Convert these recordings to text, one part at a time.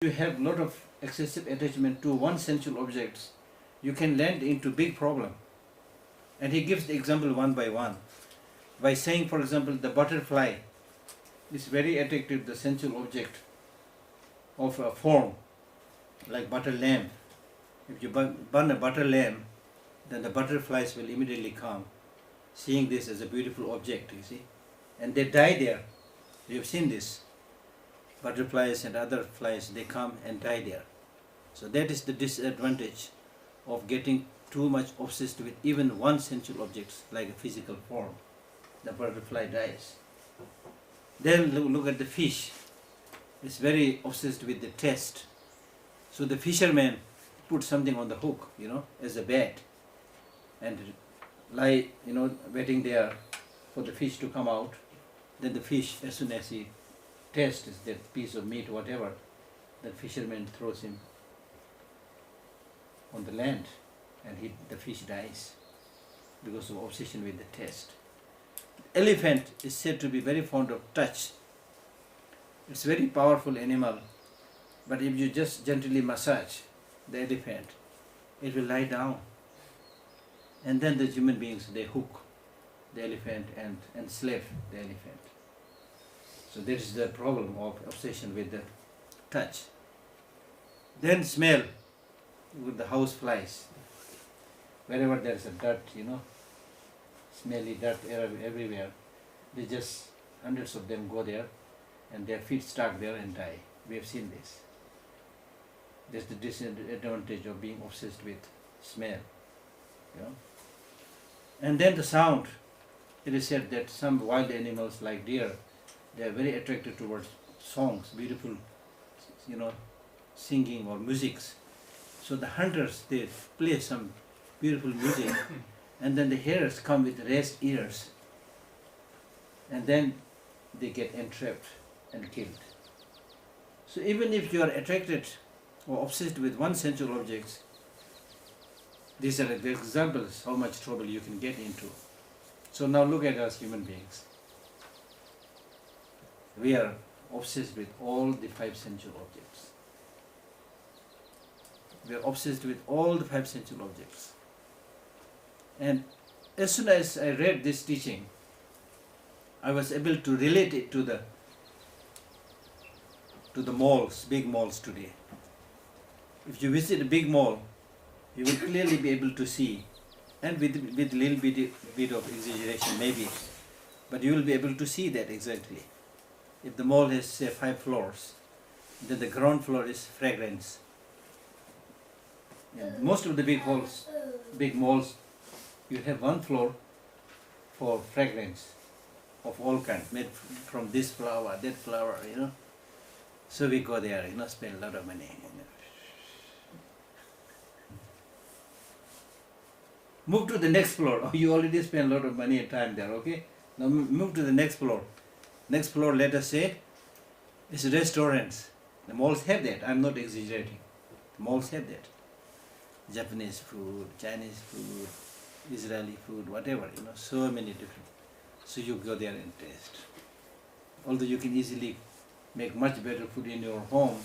you have a lot of excessive attachment to one sensual objects, you can land into big problem. And he gives the example one by one. By saying, for example, the butterfly is very attractive, the sensual object of a form, like butter lamp. If you burn a butter lamp, then the butterflies will immediately come, seeing this as a beautiful object, you see. And they die there. You have seen this. Butterflies and other flies, they come and die there. So that is the disadvantage of getting too much obsessed with even one sensual object, like a physical form. The butterfly dies. Then look at the fish. It's very obsessed with the taste. So the fisherman put something on the hook, as a bait, and lie, waiting there for the fish to come out. Then the fish, as soon as he tastes that piece of meat, whatever, the fisherman throws him on the land, and the fish dies because of obsession with the taste. Elephant is said to be very fond of touch. It's a very powerful animal, but if you just gently massage the elephant, it will lie down. And then the human beings, they hook the elephant and enslave the elephant. So that is the problem of obsession with the touch. Then smell, with the house flies. Wherever there is a dirt, smelly dirt everywhere, they just, hundreds of them go there and their feet stuck there and die. We have seen this. That's the disadvantage of being obsessed with smell. And then the sound. It is said that some wild animals like deer, they are very attracted towards songs, beautiful, singing or musics. So the hunters, they play some beautiful music, and then the hares come with raised ears, and then they get entrapped and killed. So even if you are attracted or obsessed with one sensual object, these are the examples how much trouble you can get into. So now look at us human beings. We are obsessed with all the 5 sensual objects. We are obsessed with all the 5 sensual objects. And as soon as I read this teaching, I was able to relate it to the malls, big malls today. If you visit a big mall, you will clearly be able to see, and with a little bit of exaggeration maybe, but you will be able to see that exactly. If the mall has, say, 5 floors, then the ground floor is fragrance. And most of the big malls, you have 1 floor for fragrance of all kinds, made from this flower, that flower, So we go there, spend a lot of money. Move to the next floor. Oh, you already spent a lot of money and time there, okay? Now move to the next floor. Next floor, let us say, is restaurants. The malls have that. I'm not exaggerating. The malls have that. Japanese food, Chinese food, Israeli food, whatever, so many different. So you go there and taste. Although you can easily make much better food in your home,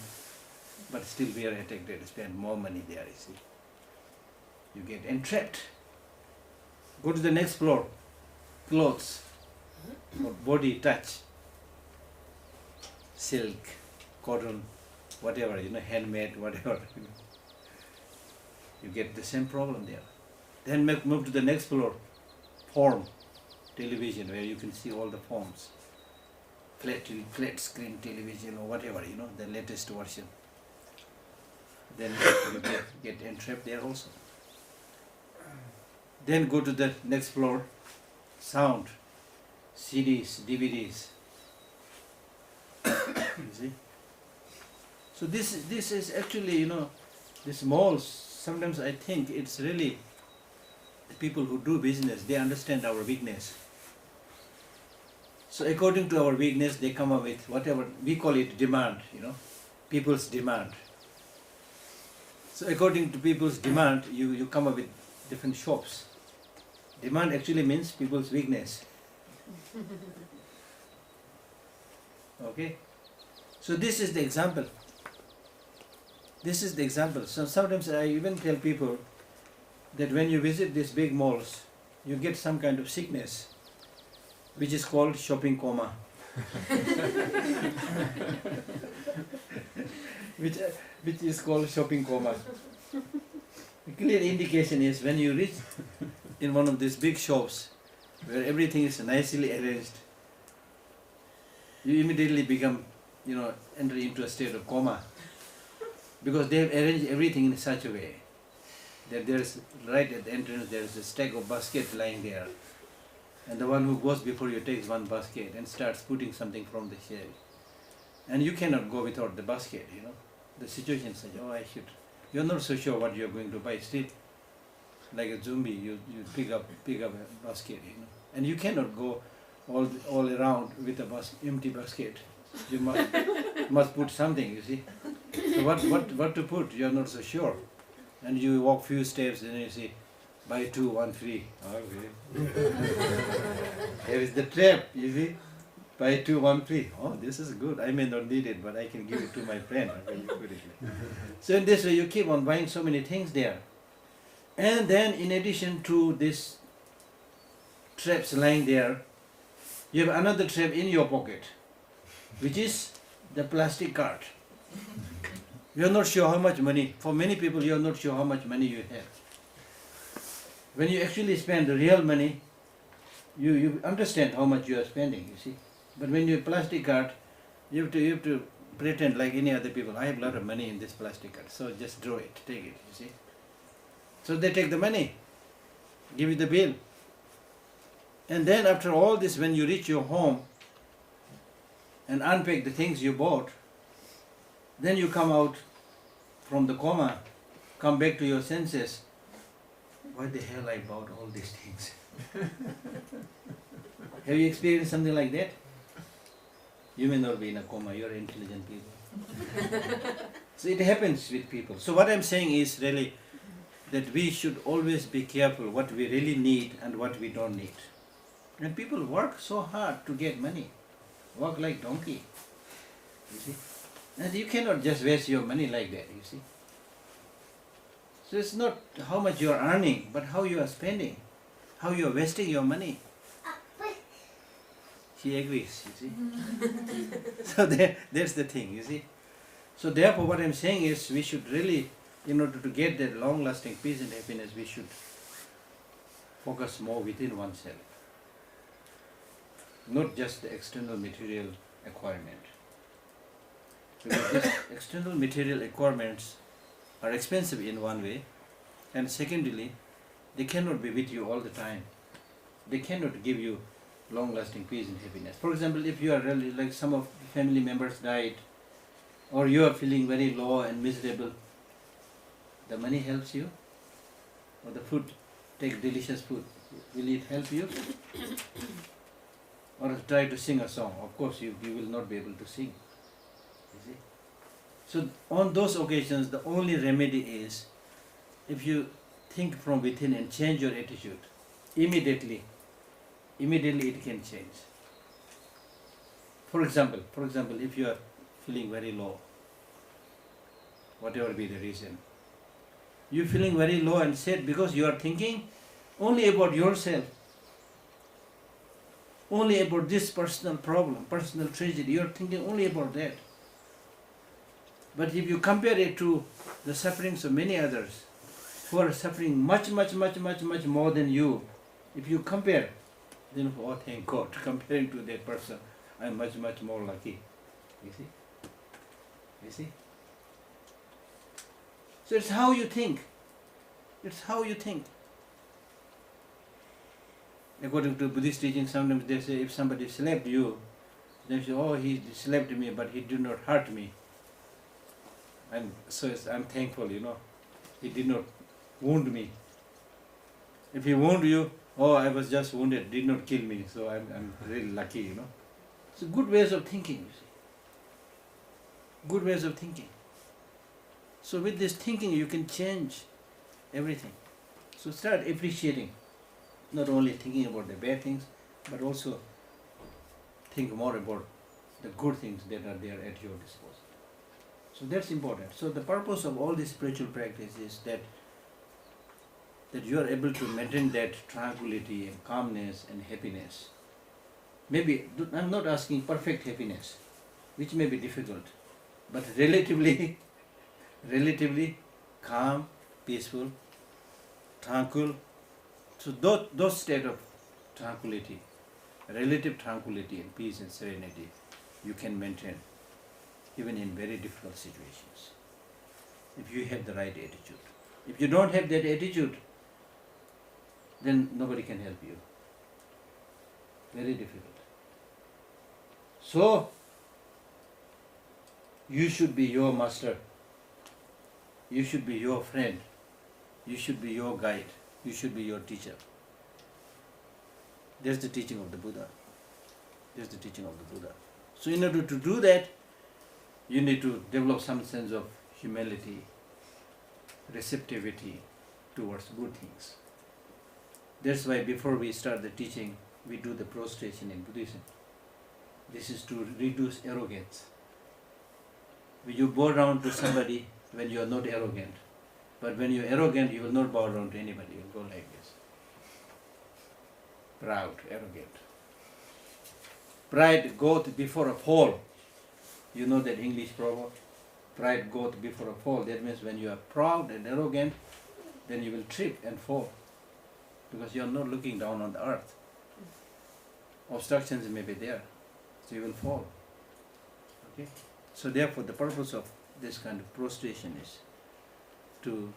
but still we are attracted to spend more money there, you see. You get entrapped. Go to the next floor. Clothes or body touch. Silk, cotton, whatever, handmade, whatever. You get the same problem there. Then move to the next floor. Form, television, where you can see all the forms. Flat screen television or whatever, the latest version. Then you get entrapped there also. Then go to the next floor. Sound, CDs, DVDs. You see? So this is actually, this malls, sometimes I think it's really the people who do business, they understand our weakness. So according to our weakness, they come up with whatever, we call it demand, people's demand. So according to people's demand, you come up with different shops. Demand actually means people's weakness. Okay? So this is the example. This is the example. So sometimes I even tell people that when you visit these big malls, you get some kind of sickness, which is called shopping coma. which is called shopping coma. A clear indication is when you reach in one of these big shops where everything is nicely arranged, you immediately become, enter into a state of coma, because they have arranged everything in such a way that there is, right at the entrance, there is a stack of baskets lying there, and the one who goes before you takes one basket and starts putting something from the shelf, and you cannot go without the basket. The situation is such, I should. You're not so sure what you're going to buy. Still, like a zombie, you pick up a basket, and you cannot go all around with a empty basket. You must put something. You see. So what to put? You're not so sure, and you walk few steps, and you see, buy 2, 1 free. Okay. Here is the trap. You see. Buy 2, 1 free. Oh, this is good. I may not need it, but I can give it to my friend. So in this way, you keep on buying so many things there. And then in addition to these traps lying there, you have another trap in your pocket, which is the plastic card. You are not sure how much money. For many people, you are not sure how much money you have. When you actually spend the real money, you understand how much you are spending, you see. But when you have plastic card, you have to pretend like any other people. I have a lot of money in this plastic card, so just draw it, take it, you see. So they take the money, give you the bill. And then after all this, when you reach your home and unpack the things you bought, then you come out from the coma, come back to your senses. Why the hell I bought all these things? Have you experienced something like that? You may not be in a coma, you are intelligent people. So it happens with people. So what I'm saying is really that we should always be careful what we really need and what we don't need. And people work so hard to get money, work like donkey, you see. And you cannot just waste your money like that, you see. So it's not how much you are earning, but how you are spending, how you are wasting your money. She agrees, you see. So that's the thing, you see. So therefore what I'm saying is we should really, in order to get that long-lasting peace and happiness, we should focus more within oneself. Not just the external material acquirement. Because these external material acquirements are expensive in one way, and secondly, they cannot be with you all the time. They cannot give you long-lasting peace and happiness. For example, if you are really, like some of the family members died, or you are feeling very low and miserable, the money helps you, or the food, take delicious food, will it help you? Or try to sing a song, of course you will not be able to sing, you see. So on those occasions, the only remedy is, if you think from within and change your attitude, immediately it can change. For example, if you are feeling very low, whatever be the reason, you feeling very low and sad because you are thinking only about yourself, only about this personal problem, personal tragedy, you are thinking only about that. But if you compare it to the sufferings of many others who are suffering much more than you, if you compare, then oh thank God, comparing to that person, I am much more lucky. You see? So it's how you think. According to Buddhist teaching, sometimes they say if somebody slapped you, they say, oh, he slapped me, but he did not hurt me. And so I'm thankful, he did not wound me. If he wound you, oh, I was just wounded, did not kill me, so I'm really lucky, So good ways of thinking, you see. Good ways of thinking. So with this thinking, you can change everything. So start appreciating, not only thinking about the bad things, but also think more about the good things that are there at your disposal. So that's important. So the purpose of all this spiritual practice is that you are able to maintain that tranquility and calmness and happiness. Maybe, I'm not asking perfect happiness, which may be difficult, but relatively calm, peaceful, tranquil. So those state of tranquility, relative tranquility and peace and serenity, you can maintain even in very difficult situations, if you have the right attitude. If you don't have that attitude, then nobody can help you. Very difficult. So, you should be your master. You should be your friend. You should be your guide. You should be your teacher. That's the teaching of the Buddha. That's the teaching of the Buddha. So in order to do that, you need to develop some sense of humility, receptivity towards good things. That's why before we start the teaching, we do the prostration in Buddhism. This is to reduce arrogance. When you bow down to somebody when you are not arrogant, but when you are arrogant, you will not bow down to anybody. You will go like this. Proud, arrogant. Pride goeth before a fall. You know that English proverb? Pride goeth before a fall. That means when you are proud and arrogant, then you will trip and fall, because you are not looking down on the earth. Obstructions may be there, so you will fall. Okay? So therefore the purpose of this kind of prostration is to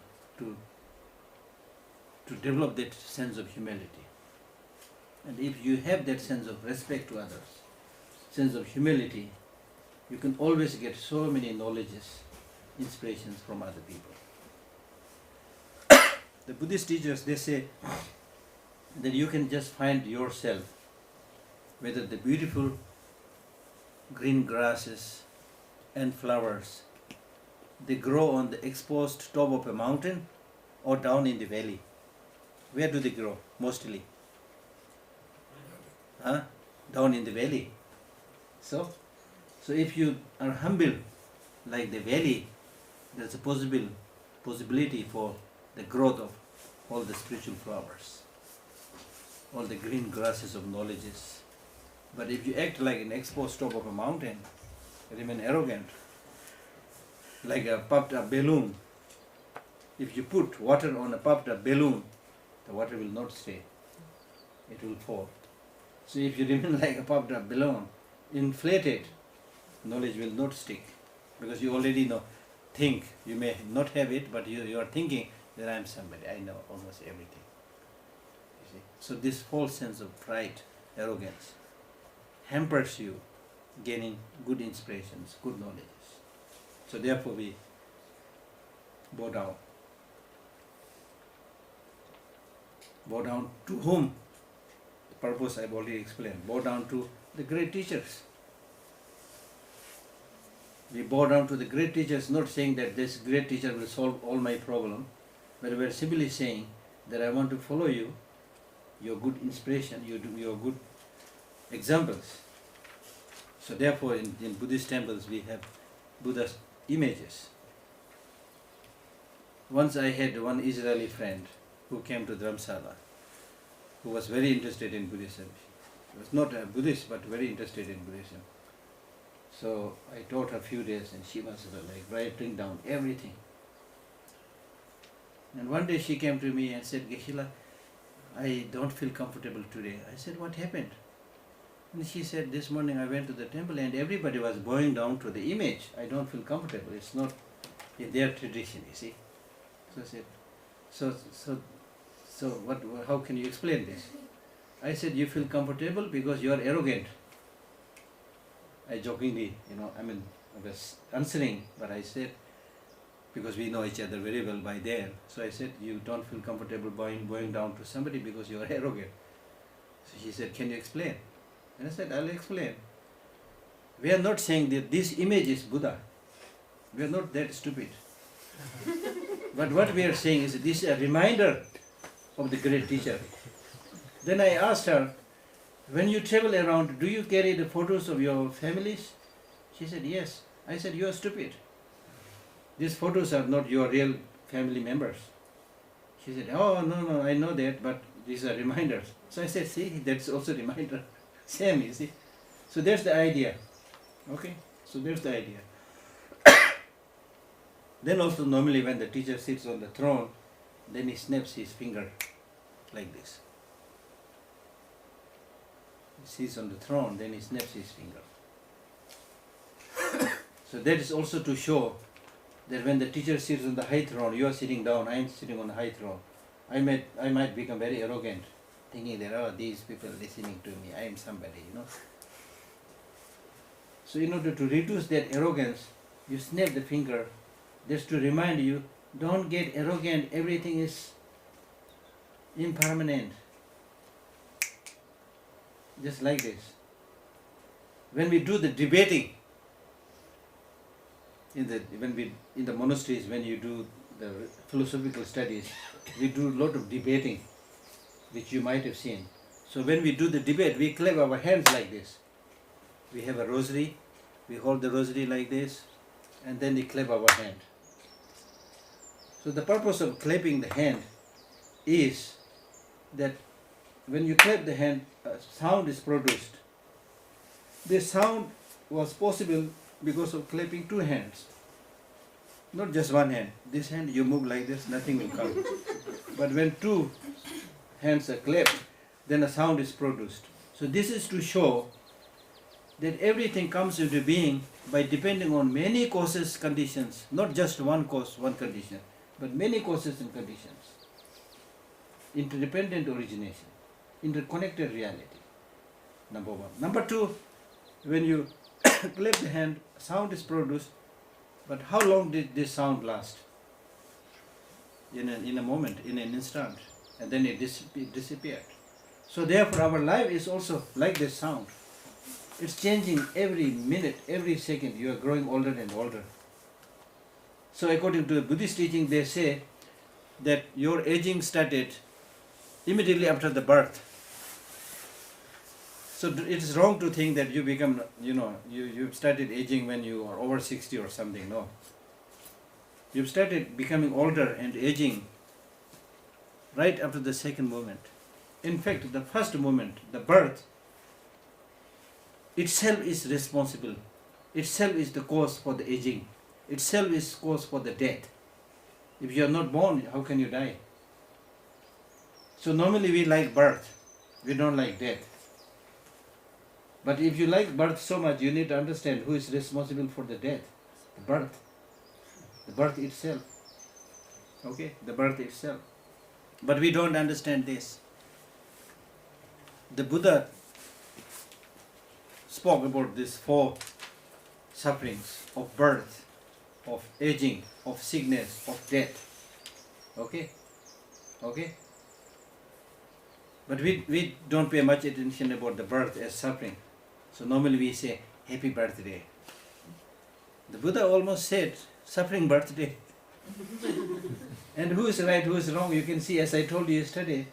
develop that sense of humility. And if you have that sense of respect to others, sense of humility, you can always get so many knowledges, inspirations from other people. The Buddhist teachers, they say that you can just find yourself, whether the beautiful green grasses and flowers, they grow on the exposed top of a mountain or down in the valley. Where do they grow mostly? Down in the valley. So if you are humble like the valley, there's a possibility for the growth of all the spiritual flowers, all the green grasses of knowledges. But if you act like an exposed top of a mountain, remain arrogant, like a puffed up balloon, if you put water on a puffed up balloon, the water will not stay, it will fall. So if you remain like a puffed up balloon, inflated, knowledge will not stick, because you already think, you may not have it, but you are thinking that I am somebody, I know almost everything. You see? So this false sense of pride, arrogance, hampers you gaining good inspirations, good knowledges. So therefore we bow down. Bow down to whom? The purpose I've already explained. Bow down to the great teachers. We bow down to the great teachers, not saying that this great teacher will solve all my problem, but we're simply saying that I want to follow you, your good inspiration, your good examples. So therefore in Buddhist temples we have Buddha's images. Once I had one Israeli friend who came to Dharamsala, who was very interested in Buddhism. He was not a Buddhist, but very interested in Buddhism. So I taught her a few days and she was like writing down everything. And one day she came to me and said, Geshe, I don't feel comfortable today. I said, what happened? And she said, this morning I went to the temple and everybody was bowing down to the image. I don't feel comfortable. It's not in their tradition, you see. So I said, so what? How can you explain this? I said, you feel comfortable because you are arrogant. I jokingly, I was answering, but I said, because we know each other very well by then. So I said, you don't feel comfortable bowing down to somebody because you are arrogant. So she said, can you explain? And I said, I'll explain. We are not saying that this image is Buddha. We are not that stupid. But what we are saying is this is a reminder of the great teacher. Then I asked her, when you travel around, do you carry the photos of your families? She said, yes. I said, you are stupid. these photos are not your real family members. She said, oh, no, I know that, but these are reminders. So I said, see, that's also reminder. Same, you see. So that's the idea. Okay? So that's the idea. Then also normally when the teacher sits on the throne, then he snaps his finger like this. He sits on the throne, then he snaps his finger. So that is also to show that when the teacher sits on the high throne, you are sitting down, I am sitting on the high throne. I might become very arrogant, thinking that, oh, these people listening to me, I am somebody, you know. So in order to reduce that arrogance, you snap the finger, just to remind you, don't get arrogant, everything is impermanent. Just like this. When we do the debating, in the monasteries, when you do the philosophical studies, we do a lot of debating, which you might have seen. So when we do the debate, we clap our hands like this. We have a rosary, we hold the rosary like this, and then we clap our hand. So the purpose of clapping the hand is that when you clap the hand, a sound is produced. This sound was possible because of clapping two hands, not just one hand. This hand you move like this, nothing will come. But when two hands are clapped, then a sound is produced. So this is to show that everything comes into being by depending on many causes, conditions, not just one cause, one condition, but many causes and conditions. Interdependent origination, interconnected reality, number one. Number two, when you clap the hand, sound is produced, but how long did this sound last? In a moment, in an instant, and then it disappeared. So therefore our life is also like this sound. It's changing every minute, every second. You are growing older and older. So according to the Buddhist teaching, they say that your aging started immediately after the birth. So it is wrong to think that you become, you've started aging when you are over 60 or something. No. You've started becoming older and aging right after the second moment. In fact, the first moment, the birth, itself is responsible. Itself is the cause for the aging. Itself is cause for the death. If you are not born, how can you die? So normally we like birth. We don't like death. But if you like birth so much, you need to understand who is responsible for the death. The birth. The birth itself. Okay? The birth itself. But we don't understand this. The Buddha spoke about these four sufferings of birth, of aging, of sickness, of death. Okay? Okay? But we don't pay much attention about the birth as suffering. So normally we say, happy birthday. The Buddha almost said, suffering birthday. And who is right, who is wrong, you can see, as I told you yesterday,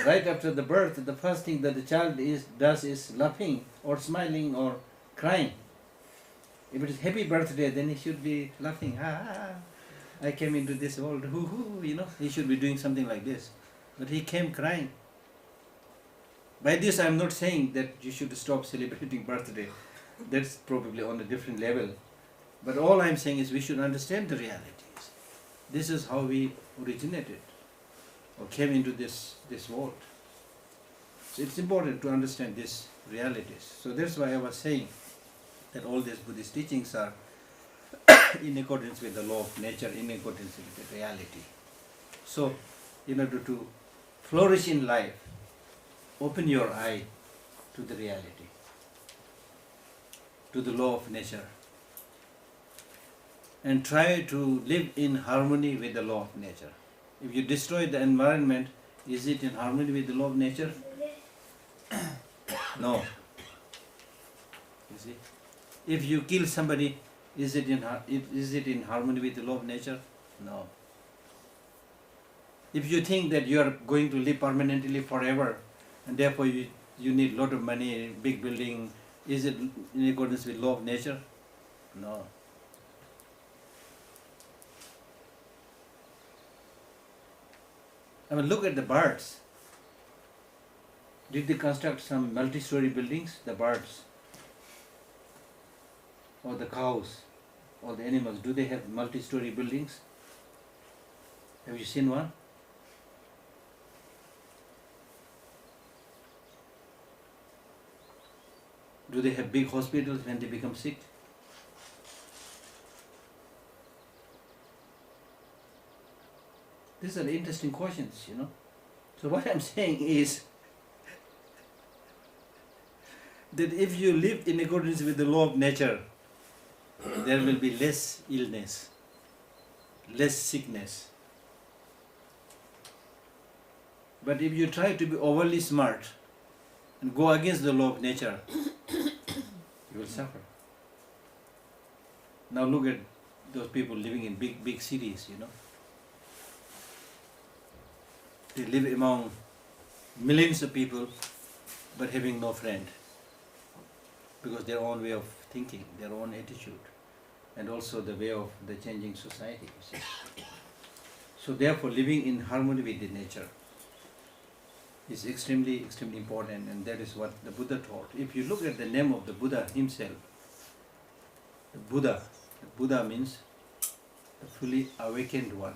right after the birth, the first thing that the child does is laughing or smiling or crying. If it is happy birthday, then he should be laughing. I came into this world, he should be doing something like this. But he came crying. By this I am not saying that you should stop celebrating birthday. That's probably on a different level. But all I am saying is we should understand the realities. This is how we originated or came into this world. So it's important to understand these realities. So that's why I was saying that all these Buddhist teachings are in accordance with the law of nature, in accordance with the reality. So in order to flourish in life, open your eye to the reality, to the law of nature, and try to live in harmony with the law of nature. If you destroy the environment, is it in harmony with the law of nature? No. You see? If you kill somebody, is it in harmony with the law of nature? No. If you think that you are going to live permanently forever, and therefore you need a lot of money, big building, is it in accordance with law of nature? No. I mean, look at the birds. Did they construct some multi-story buildings? The birds, or the cows, or the animals, do they have multi-story buildings? Have you seen one? Do they have big hospitals when they become sick? These are interesting questions, you know. So what I'm saying is that if you live in accordance with the law of nature, there will be less illness, less sickness. But if you try to be overly smart and go against the law of nature, you will suffer. Now look at those people living in big cities, you know. They live among millions of people but having no friend, because their own way of thinking, their own attitude, and also the way of the changing society. You see. So therefore living in harmony with the nature is extremely important, and that is what the Buddha taught. If you look at the name of the Buddha himself, the Buddha means the fully awakened one.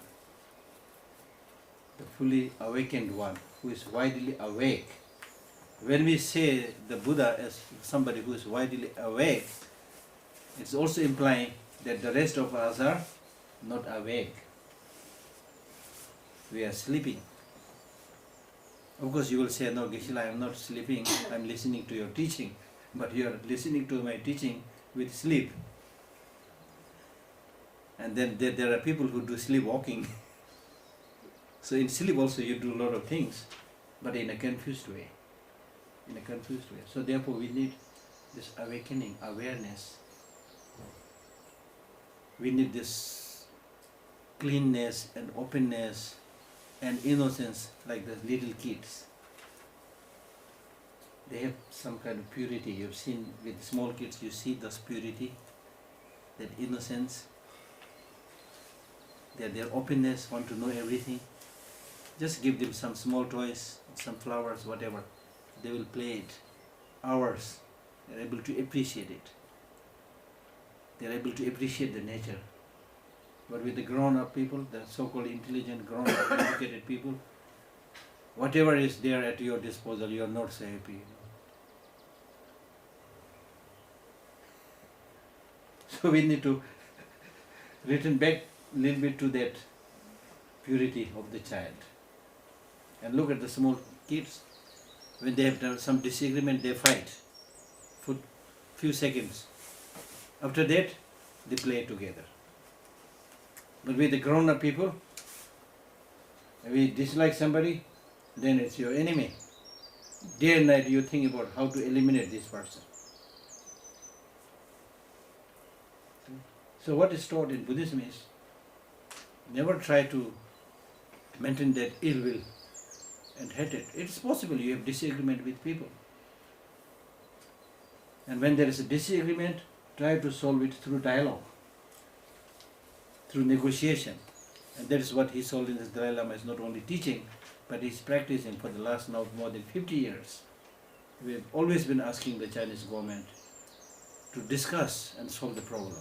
The fully awakened one, who is widely awake. When we say the Buddha as somebody who is widely awake, it's also implying that the rest of us are not awake. We are sleeping. Of course you will say, no Geshe, I am not sleeping, I am listening to your teaching. But you are listening to my teaching with sleep. And then there are people who do sleepwalking. So in sleep also you do a lot of things, but in a confused way. So therefore we need this awakening, awareness. We need this cleanness and openness and innocence, like the little kids. They have some kind of purity. You've seen with small kids, you see this purity, that innocence, their openness, want to know everything. Just give them some small toys, some flowers, whatever. They will play it hours. They are able to appreciate it. They are able to appreciate the nature. But with the grown-up people, the so-called intelligent, grown-up, educated people, whatever is there at your disposal, you are not so happy. You know? So we need to return back a little bit to that purity of the child. And look at the small kids. When they have some disagreement, they fight for few seconds. After that, they play together. But with the grown-up people, if we dislike somebody, then it's your enemy. Day and night you think about how to eliminate this person. So what is taught in Buddhism is, never try to maintain that ill will and hatred. It's possible you have disagreement with people. And when there is a disagreement, try to solve it through dialogue, through negotiation. And that is what His Holiness Dalai Lama is not only teaching, but he's practicing for the last now more than 50 years. We have always been asking the Chinese government to discuss and solve the problem.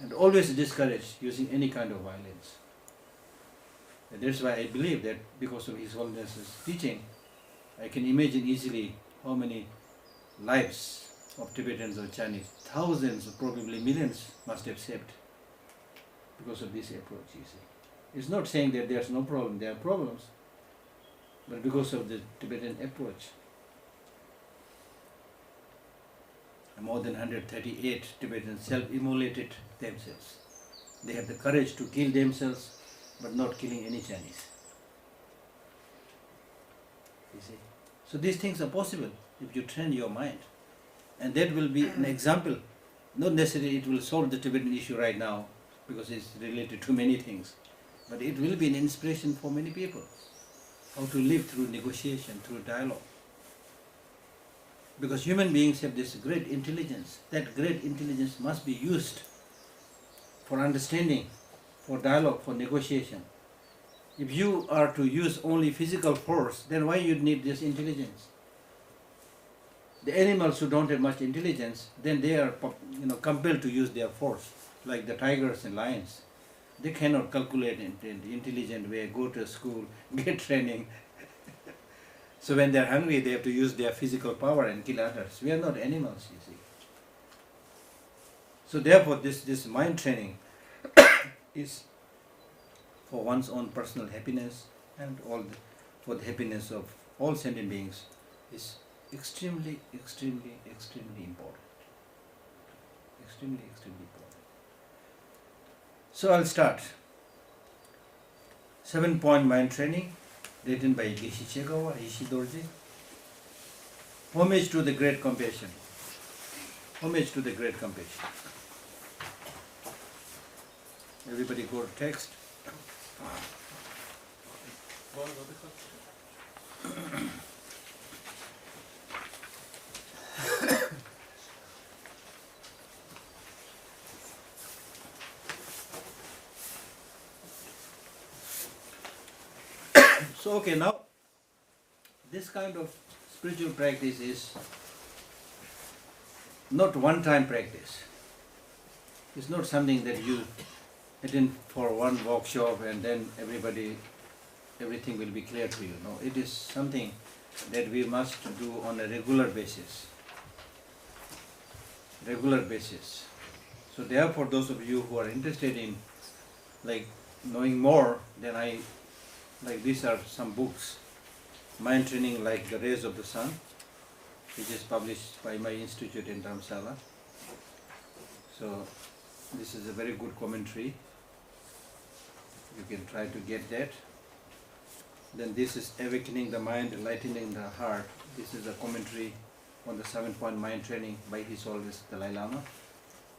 And always discourage using any kind of violence. And that's why I believe that because of His Holiness's teaching, I can imagine easily how many lives of Tibetans or Chinese, thousands, probably millions, must have saved because of this approach, you see. It's not saying that there's no problem, there are problems, but because of the Tibetan approach. More than 138 Tibetans self-immolated themselves. They have the courage to kill themselves, but not killing any Chinese. You see? So these things are possible if you train your mind. And that will be an example. Not necessarily it will solve the Tibetan issue right now, because it's related to many things. But it will be an inspiration for many people. How to live through negotiation, through dialogue. Because human beings have this great intelligence. That great intelligence must be used for understanding, for dialogue, for negotiation. If you are to use only physical force, then why you need this intelligence? The animals who don't have much intelligence, then they are compelled to use their force, like the tigers and lions. They cannot calculate in the intelligent way, go to school, get training. So when they're hungry, they have to use their physical power and kill others. We are not animals, you see. So therefore, this mind training is for one's own personal happiness and for the happiness of all sentient beings is extremely, extremely, extremely important. Extremely, extremely important. So I'll start. 7-point mind training, written by Geshe Lhakdor. Homage to the great compassion. Homage to the great compassion. Everybody go to text. So okay, now this kind of spiritual practice is not one-time practice. It's not something that you attend for one workshop and then everything will be clear to you. No, it is something that we must do on a regular basis. Regular basis. So therefore, those of you who are interested in knowing more, then these are some books. Mind Training Like the Rays of the Sun, which is published by my institute in Dharamsala. So this is a very good commentary. You can try to get that. Then this is Awakening the Mind, Enlightening the Heart. This is a commentary on the 7-point mind training by His Holiness Dalai Lama,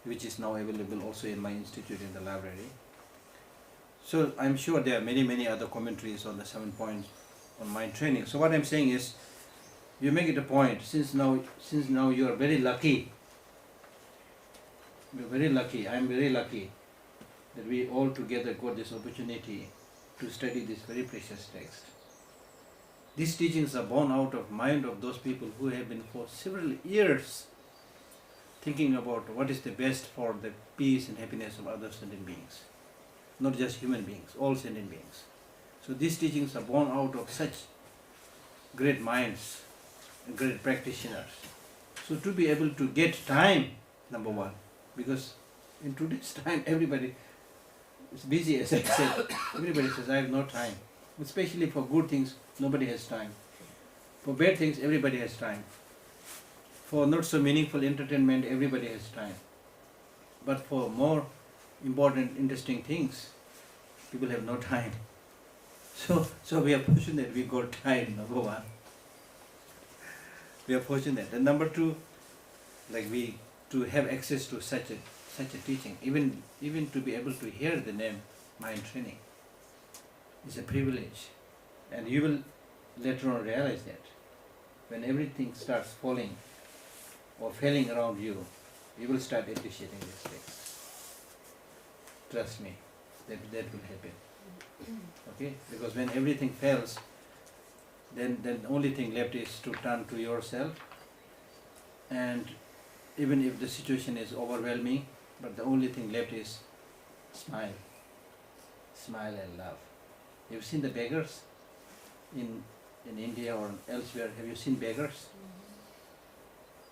which is now available also in my institute in the library. So I'm sure there are many, many other commentaries on the 7 points on mind training. So what I'm saying is, you make it a point, since now you are very lucky, I'm very lucky that we all together got this opportunity to study this very precious text. These teachings are born out of mind of those people who have been for several years thinking about what is the best for the peace and happiness of other sentient beings. Not just human beings, all sentient beings. So these teachings are born out of such great minds and great practitioners. So to be able to get time, number one, because in today's time everybody is busy, as I said. Everybody says, I have no time. Especially for good things, nobody has time. For bad things, everybody has time. For not so meaningful entertainment, everybody has time. But for more important, interesting things, people have no time. So we are fortunate we got time, number one. We are fortunate. And number two, to have access to such a teaching, even to be able to hear the name mind training is a privilege. And you will later on realize that when everything starts falling or failing around you, you will start appreciating this text. Trust me, that will happen. Okay? Because when everything fails, then the only thing left is to turn to yourself, and even if the situation is overwhelming, but the only thing left is smile. Smile and love. You've seen the beggars in India or elsewhere? Have you seen beggars?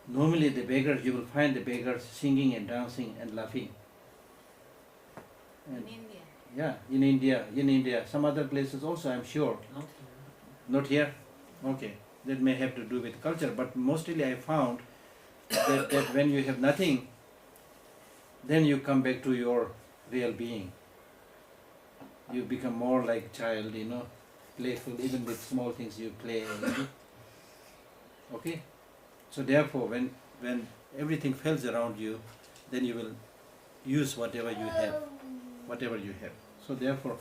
Normally the beggars, you will find the beggars singing and dancing and laughing. And In India. yeah, in India, some other places also, I'm sure. Not here? Okay, that may have to do with culture, but mostly I found that when you have nothing, then you come back to your real being. You become more like child, playful, even with small things you play. Okay? So therefore, when everything fails around you, then you will use whatever you have. So therefore,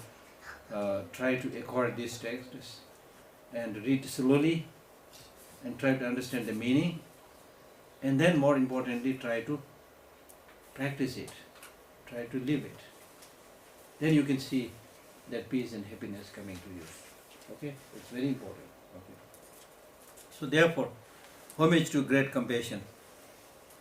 try to acquire these texts and read slowly and try to understand the meaning, and then more importantly, try to practice it, try to live it. Then you can see that peace and happiness coming to you. Okay, it's very important. Okay. So therefore, homage to great compassion.